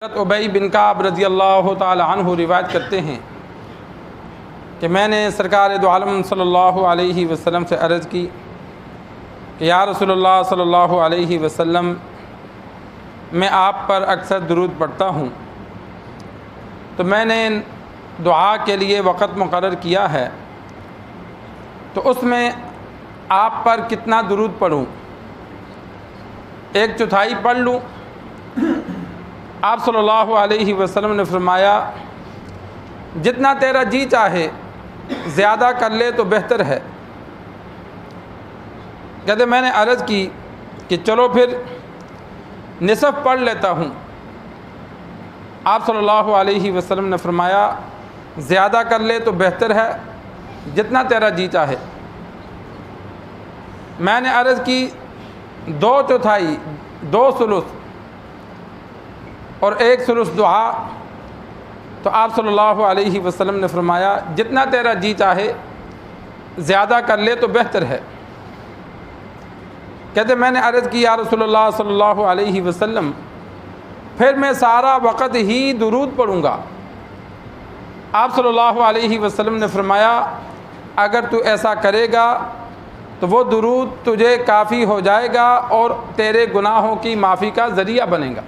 حضرت ابی بن کعب رضی اللہ تعالی عنہ روایت کرتے ہیں کہ میں نے سرکار دو عالم صلی اللہ علیہ وسلم سے عرض کی کہ یا رسول اللہ صلی اللہ علیہ وسلم، میں آپ پر اکثر درود پڑھتا ہوں، تو میں نے دعا کے لیے وقت مقرر کیا ہے، تو اس میں آپ پر کتنا درود پڑھوں؟ 1/4 پڑھ لوں؟ آپ صلی اللہ علیہ وسلم نے فرمایا جتنا تیرا جی چاہے، زیادہ کر لے تو بہتر ہے۔ کہتے میں نے عرض کی کہ چلو پھر نصف پڑھ لیتا ہوں۔ آپ صلی اللہ علیہ وسلم نے فرمایا زیادہ کر لے تو بہتر ہے، جتنا تیرا جی چاہے۔ میں نے عرض کی 2/4، 2 ثلث اور 1 ثلث دعا، تو آپ صلی اللہ علیہ وسلم نے فرمایا جتنا تیرا جی چاہے، زیادہ کر لے تو بہتر ہے۔ کہتے میں نے عرض کی یا رسول اللہ صلی اللہ علیہ وسلم، پھر میں سارا وقت ہی درود پڑھوں گا۔ آپ صلی اللہ علیہ وسلم نے فرمایا اگر تو ایسا کرے گا تو وہ درود تجھے کافی ہو جائے گا اور تیرے گناہوں کی معافی کا ذریعہ بنے گا۔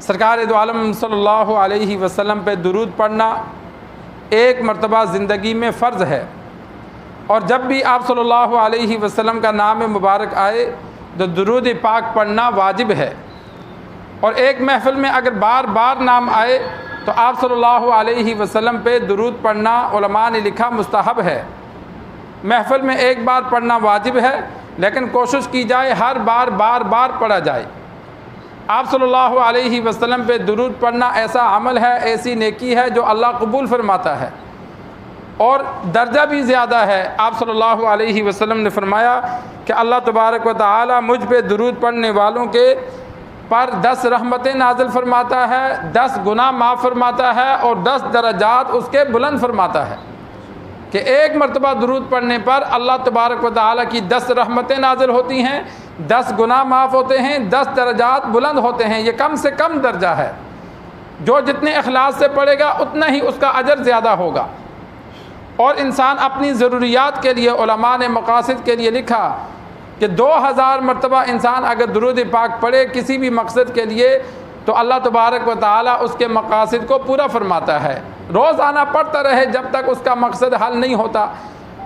سرکار دو عالم صلی اللہ علیہ وسلم پہ درود پڑھنا ایک مرتبہ زندگی میں فرض ہے، اور جب بھی آپ صلی اللہ علیہ وسلم کا نام مبارک آئے تو درود پاک پڑھنا واجب ہے، اور ایک محفل میں اگر بار بار نام آئے تو آپ صلی اللہ علیہ وسلم پہ درود پڑھنا علماء نے لکھا مستحب ہے۔ محفل میں ایک بار پڑھنا واجب ہے، لیکن کوشش کی جائے ہر بار بار پڑھا جائے۔ آپ صلی اللہ علیہ وسلم پہ درود پڑھنا ایسا عمل ہے، ایسی نیکی ہے جو اللہ قبول فرماتا ہے، اور درجہ بھی زیادہ ہے۔ آپ صلی اللہ علیہ وسلم نے فرمایا کہ اللہ تبارک و تعالی مجھ پہ درود پڑھنے والوں کے پر 10 رحمتیں نازل فرماتا ہے، 10 گناہ معاف فرماتا ہے، اور 10 درجات اس کے بلند فرماتا ہے، کہ ایک مرتبہ درود پڑھنے پر اللہ تبارک و تعالی کی 10 رحمتیں نازل ہوتی ہیں، 10 گناہ معاف ہوتے ہیں، 10 درجات بلند ہوتے ہیں۔ یہ کم سے کم درجہ ہے، جو جتنے اخلاص سے پڑھے گا اتنا ہی اس کا اجر زیادہ ہوگا۔ اور انسان اپنی ضروریات کے لیے، علماء نے مقاصد کے لیے لکھا کہ 2000 مرتبہ انسان اگر درود پاک پڑھے کسی بھی مقصد کے لیے، تو اللہ تبارک و تعالی اس کے مقاصد کو پورا فرماتا ہے۔ روزانہ پڑھتا رہے جب تک اس کا مقصد حل نہیں ہوتا۔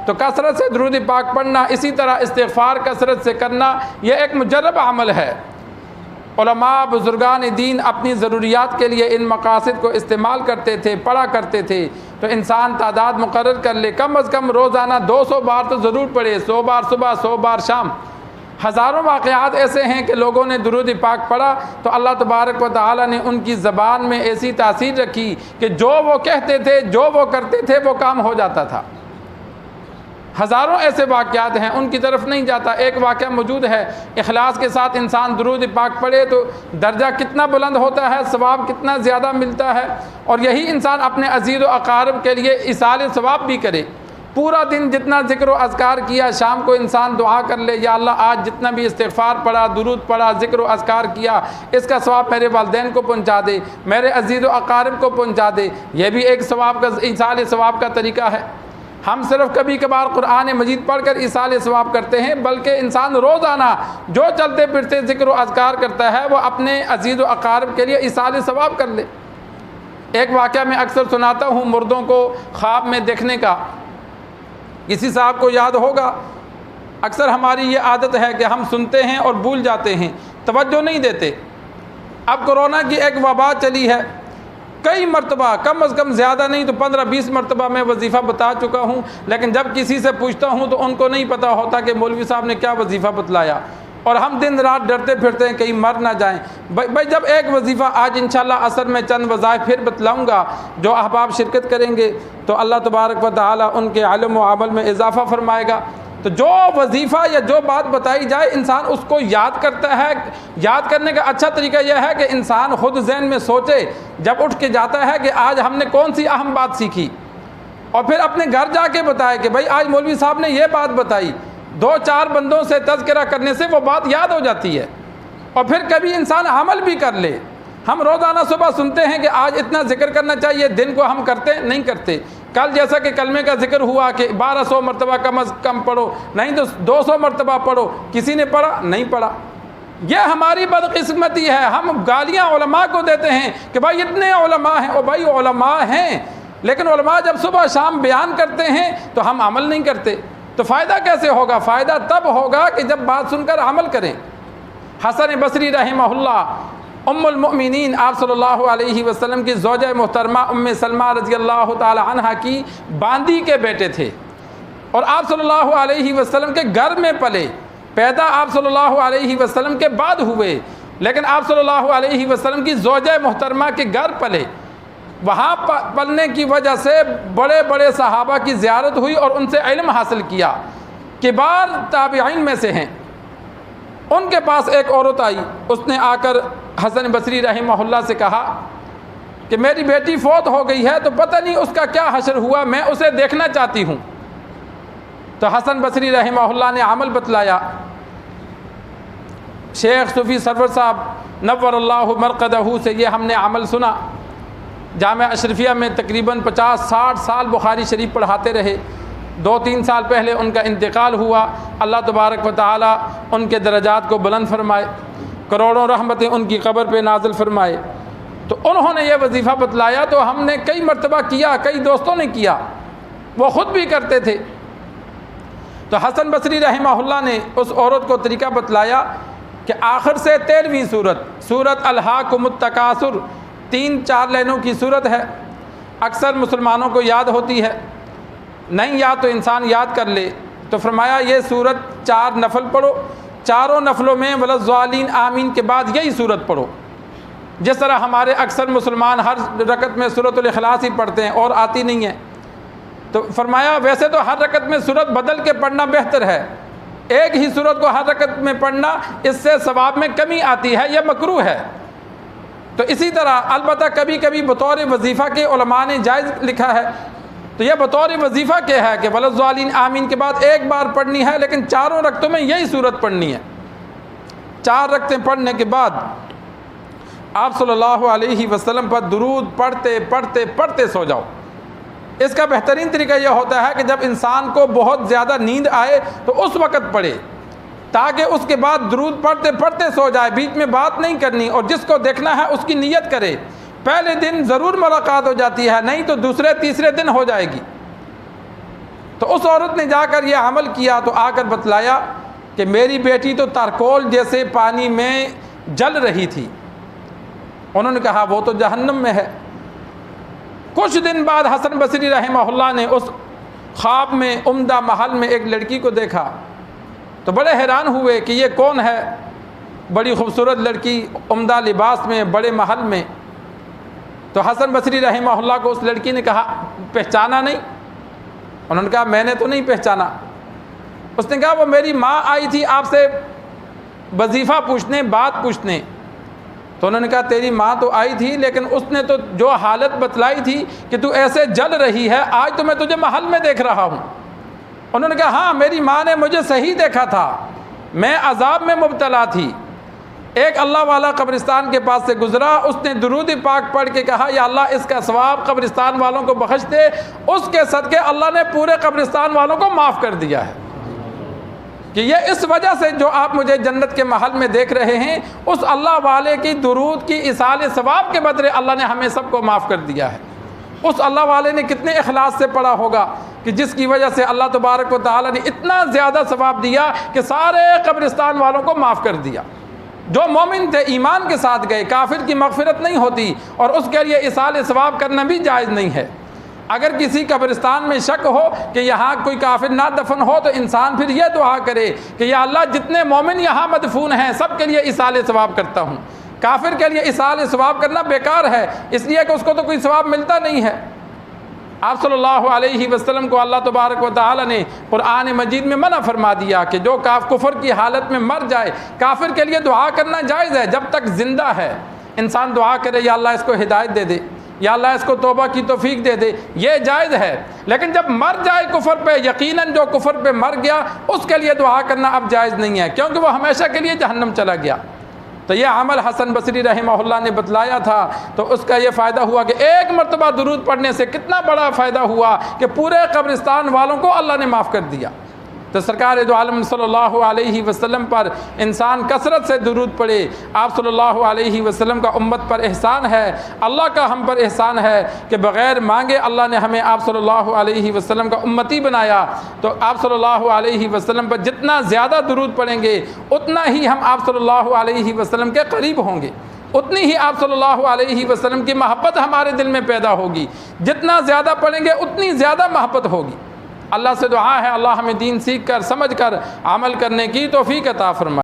تو کثرت سے درود پاک پڑھنا، اسی طرح استغفار کثرت سے کرنا، یہ ایک مجرب عمل ہے۔ علماء بزرگان دین اپنی ضروریات کے لیے ان مقاصد کو استعمال کرتے تھے، پڑھا کرتے تھے۔ تو انسان تعداد مقرر کر لے، کم از کم روزانہ 200 بار تو ضرور پڑھے، 100 بار صبح، 100 بار شام۔ ہزاروں واقعات ایسے ہیں کہ لوگوں نے درود پاک پڑھا تو اللہ تبارک و تعالی نے ان کی زبان میں ایسی تاثیر رکھی کہ جو وہ کہتے تھے، جو وہ کرتے تھے، وہ کام ہو جاتا تھا۔ ہزاروں ایسے واقعات ہیں، ان کی طرف نہیں جاتا۔ ایک واقعہ موجود ہے، اخلاص کے ساتھ انسان درود پاک پڑھے تو درجہ کتنا بلند ہوتا ہے، ثواب کتنا زیادہ ملتا ہے۔ اور یہی انسان اپنے عزیز و اقارب کے لیے ایصال ثواب بھی کرے۔ پورا دن جتنا ذکر و اذکار کیا، شام کو انسان دعا کر لے یا اللہ آج جتنا بھی استغفار پڑھا، درود پڑھا، ذکر و اذکار کیا، اس کا ثواب میرے والدین کو پہنچا دے، میرے عزیز و اقارب کو پہنچا دے۔ یہ بھی ایک ثواب کا، ایصال ثواب کا طریقہ ہے۔ ہم صرف کبھی کبھار قرآن مجید پڑھ کر ایصال ثواب کرتے ہیں، بلکہ انسان روزانہ جو چلتے پھرتے ذکر و اذکار کرتا ہے وہ اپنے عزیز و اقارب کے لیے ایصال ثواب کر لے۔ ایک واقعہ میں اکثر سناتا ہوں مردوں کو خواب میں دیکھنے کا، کسی صاحب کو یاد ہوگا۔ اکثر ہماری یہ عادت ہے کہ ہم سنتے ہیں اور بھول جاتے ہیں، توجہ نہیں دیتے۔ اب کورونا کی ایک وبا چلی ہے، کئی مرتبہ، کم از کم زیادہ نہیں تو 15-20 مرتبہ میں وظیفہ بتا چکا ہوں، لیکن جب کسی سے پوچھتا ہوں تو ان کو نہیں پتہ ہوتا کہ مولوی صاحب نے کیا وظیفہ بتلایا، اور ہم دن رات ڈرتے پھرتے ہیں کہیں مر نہ جائیں۔ بھائی جب ایک وظیفہ آج انشاءاللہ عصر میں چند وظائف پھر بتلاؤں گا، جو احباب شرکت کریں گے تو اللہ تبارک و تعالی ان کے علم و عمل میں اضافہ فرمائے گا۔ تو جو وظیفہ یا جو بات بتائی جائے انسان اس کو یاد کرتا ہے۔ یاد کرنے کا اچھا طریقہ یہ ہے کہ انسان خود ذہن میں سوچے جب اٹھ کے جاتا ہے کہ آج ہم نے کون سی اہم بات سیکھی، اور پھر اپنے گھر جا کے بتائے کہ بھائی آج مولوی صاحب نے یہ بات بتائی۔ 2-4 بندوں سے تذکرہ کرنے سے وہ بات یاد ہو جاتی ہے۔ اور پھر کبھی انسان عمل بھی کر لے. ہم روزانہ صبح سنتے ہیں کہ آج اتنا ذکر کرنا چاہیے، دن کو ہم کرتے نہیں کرتے. کل جیسا کہ کلمے کا ذکر ہوا کہ 1200 مرتبہ کم از کم پڑھو، نہیں تو 200 مرتبہ پڑھو. کسی نے پڑھا؟ نہیں پڑھا. یہ ہماری بدقسمتی ہے. ہم گالیاں علماء کو دیتے ہیں کہ بھائی اتنے علماء ہیں. اور بھائی علماء ہیں، لیکن علماء جب صبح شام بیان کرتے ہیں تو ہم عمل نہیں کرتے. تو فائدہ کیسے ہوگا؟ فائدہ تب ہوگا کہ جب بات سن کر عمل کریں. حسن بصری رحمہ اللہ ام المؤمنین آپ صلی اللہ علیہ وسلم کی زوجہ محترمہ ام سلمہ رضی اللہ تعالی عنہ کی باندی کے بیٹے تھے، اور آپ صلی اللہ علیہ وسلم کے گھر میں پلے. پیدا آپ صلی اللہ علیہ وسلم کے بعد ہوئے، لیکن آپ صلی اللہ علیہ وسلم کی زوجہ محترمہ کے گھر پلے. وہاں پلنے کی وجہ سے بڑے بڑے صحابہ کی زیارت ہوئی اور ان سے علم حاصل کیا. کبار تابعین میں سے ہیں. ان کے پاس ایک عورت آئی، اس نے آ کر حسن بصری رحمہ اللہ سے کہا کہ میری بیٹی فوت ہو گئی ہے، تو پتہ نہیں اس کا کیا حشر ہوا، میں اسے دیکھنا چاہتی ہوں. تو حسن بصری رحمہ اللہ نے عمل بتلایا. شیخ صوفی سرور صاحب نور اللہ مرقدہ سے یہ ہم نے عمل سنا. جامعہ اشرفیہ میں تقریباً 50-60 سال بخاری شریف پڑھاتے رہے. 2-3 سال پہلے ان کا انتقال ہوا. اللہ تبارک و تعالی ان کے درجات کو بلند فرمائے، کروڑوں رحمتیں ان کی قبر پہ نازل فرمائے. تو انہوں نے یہ وظیفہ بتلایا تو ہم نے کئی مرتبہ کیا، کئی دوستوں نے کیا، وہ خود بھی کرتے تھے. تو حسن بصری رحمہ اللہ نے اس عورت کو طریقہ بتلایا کہ آخر سے 13ویں سورت الہاکم التکاثر 3-4 لائنوں کی سورت ہے. اکثر مسلمانوں کو یاد ہوتی ہے، نہیں یاد تو انسان یاد کر لے. تو فرمایا یہ سورت 4 نفل پڑھو، چاروں نفلوں میں ولضالین آمین کے بعد یہی سورت پڑھو. جس طرح ہمارے اکثر مسلمان ہر رکعت میں سورۃ الاخلاص ہی پڑھتے ہیں اور آتی نہیں ہے. تو فرمایا ویسے تو ہر رکعت میں سورت بدل کے پڑھنا بہتر ہے، ایک ہی سورت کو ہر رکعت میں پڑھنا اس سے ثواب میں کمی آتی ہے، یہ مکروہ ہے. تو اسی طرح البتہ کبھی کبھی بطور وظیفہ کے علماء نے جائز لکھا ہے. تو یہ بطور وظیفہ کیا ہے کہ ولضالین آمین کے بعد ایک بار پڑھنی ہے، لیکن چاروں رکعتوں میں یہی سورت پڑھنی ہے. 4 رکعتیں پڑھنے کے بعد آپ صلی اللہ علیہ وسلم پر درود پڑھتے پڑھتے پڑھتے سو جاؤ. اس کا بہترین طریقہ یہ ہوتا ہے کہ جب انسان کو بہت زیادہ نیند آئے تو اس وقت پڑھے، تاکہ اس کے بعد درود پڑھتے پڑھتے سو جائے. بیچ میں بات نہیں کرنی، اور جس کو دیکھنا ہے اس کی نیت کرے. پہلے دن ضرور ملاقات ہو جاتی ہے، نہیں تو دوسرے تیسرے دن ہو جائے گی. تو اس عورت نے جا کر یہ عمل کیا تو آ کر بتلایا کہ میری بیٹی تو تارکول جیسے پانی میں جل رہی تھی. انہوں نے کہا وہ تو جہنم میں ہے. کچھ دن بعد حسن بصری رحمہ اللہ نے اس خواب میں عمدہ محل میں ایک لڑکی کو دیکھا تو بڑے حیران ہوئے کہ یہ کون ہے. بڑی خوبصورت لڑکی، عمدہ لباس میں، بڑے محل میں. تو حسن بصری رحمہ اللہ کو اس لڑکی نے کہا پہچانا نہیں؟ انہوں نے کہا میں نے تو نہیں پہچانا. اس نے کہا وہ میری ماں آئی تھی آپ سے وظیفہ پوچھنے، بات پوچھنے. تو انہوں نے کہا تیری ماں تو آئی تھی، لیکن اس نے تو جو حالت بتلائی تھی کہ تو ایسے جل رہی ہے، آج تو میں تجھے محل میں دیکھ رہا ہوں. انہوں نے کہا ہاں میری ماں نے مجھے صحیح دیکھا تھا، میں عذاب میں مبتلا تھی. ایک اللہ والا قبرستان کے پاس سے گزرا، اس نے درود پاک پڑھ کے کہا یا اللہ اس کا ثواب قبرستان والوں کو بخش دے. اس کے صدقے اللہ نے پورے قبرستان والوں کو معاف کر دیا ہے کہ یہ اس وجہ سے جو آپ مجھے جنت کے محل میں دیکھ رہے ہیں، اس اللہ والے کی درود کی ایصال ثواب کے بدلے اللہ نے ہمیں سب کو معاف کر دیا ہے. اس اللہ والے نے کتنے اخلاص سے پڑھا ہوگا کہ جس کی وجہ سے اللہ تبارک و تعالی نے اتنا زیادہ ثواب دیا کہ سارے قبرستان والوں کو معاف کر دیا. جو مومن تھے ایمان کے ساتھ گئے، کافر کی مغفرت نہیں ہوتی، اور اس کے لیے ایصال ثواب کرنا بھی جائز نہیں ہے. اگر کسی قبرستان میں شک ہو کہ یہاں کوئی کافر نہ دفن ہو تو انسان پھر یہ دعا کرے کہ یا اللہ جتنے مومن یہاں مدفون ہیں سب کے لیے ایصال ثواب کرتا ہوں. کافر کے لیے ایصال ثواب کرنا بیکار ہے، اس لیے کہ اس کو تو کوئی ثواب ملتا نہیں ہے. آپ صلی اللہ علیہ وسلم کو اللہ تبارک و تعالی نے قرآن مجید میں منع فرما دیا کہ جو کفر کی حالت میں مر جائے، کافر کے لیے دعا کرنا جائز ہے جب تک زندہ ہے. انسان دعا کرے یا اللہ اس کو ہدایت دے دے، یا اللہ اس کو توبہ کی توفیق دے دے، یہ جائز ہے. لیکن جب مر جائے کفر پہ، یقیناً جو کفر پہ مر گیا اس کے لیے دعا کرنا اب جائز نہیں ہے، کیونکہ وہ ہمیشہ کے لیے جہنم چلا گیا. تو یہ عمل حسن بصری رحمہ اللہ نے بتلایا تھا، تو اس کا یہ فائدہ ہوا کہ ایک مرتبہ درود پڑھنے سے کتنا بڑا فائدہ ہوا کہ پورے قبرستان والوں کو اللہ نے معاف کر دیا۔ تو سرکار دو عالم صلی اللہ علیہ وسلم پر انسان کثرت سے درود پڑھے۔ آپ صلی اللہ علیہ وسلم کا امت پر احسان ہے، اللہ کا ہم پر احسان ہے کہ بغیر مانگے اللہ نے ہمیں آپ صلی اللہ علیہ وسلم کا امتی بنایا۔ تو آپ صلی اللہ علیہ وسلم پر جتنا زیادہ درود پڑھیں گے اتنا ہی ہم آپ صلی اللہ علیہ وسلم کے قریب ہوں گے، اتنی ہی آپ صلی اللہ علیہ وسلم کی محبت ہمارے دل میں پیدا ہوگی۔ جتنا زیادہ پڑھیں گے اتنی زیادہ محبت ہوگی۔ اللہ سے دعا ہے اللہ ہمیں دین سیکھ کر سمجھ کر عمل کرنے کی توفیق عطا فرمائے۔